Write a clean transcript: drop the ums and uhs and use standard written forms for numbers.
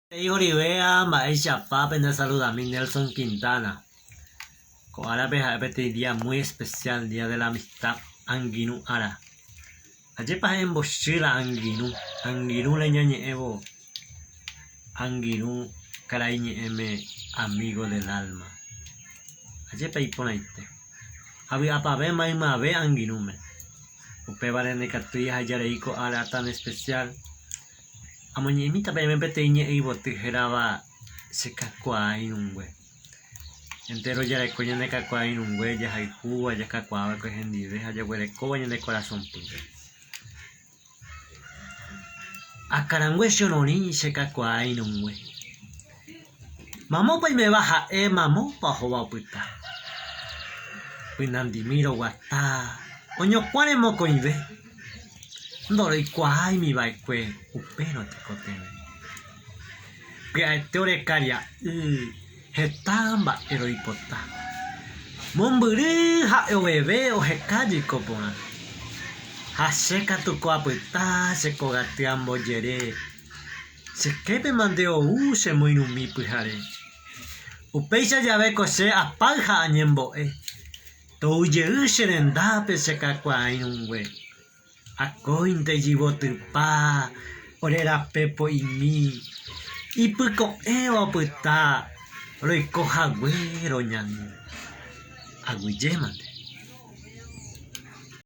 Hijo Rivera, Maisha Pape, nos saluda a mí Nelson Quintana. Con árabe este día muy especial, Día de la Amistad, Anguinu Ara. Ayer pasé en Bochila Anguinu, Anguinu le ñañe evo, Anguinu caraiñe eme amigo del alma. Ayer pa iponaite. Había pa ver maima ve Anguinu me. Upe vale ne catuya hayareiko ara tan especial. Amoñemita me peteñe y botijeraba se cacua inungüe. Entero ya le coña de cacua inungüe, ya hay cuba, ya cacua, que gendive, ya huele coña de corazón pide. A carangüe shononi se cacua inungüe. Mamó pa y me baja, mamó pa joba puta. Pinandimiro guata, oño cuare moco y ve. Ndoro y cuay mi baikwe, upero te cotene. Que teore caria, hetamba ero hipota. Momburi ha o bebé o hekaji copona. Ha seca tu coaputa, se cogatiambo yere. Se quepe mandeo se moinumi pujare. Upeisa ya ve cose a palja añembo to ye serendape se cacua inungüe. A cointe jibotu pa, orera pepo y mi. Y puco eo puta, lo coja güero ñan. Aguillemate.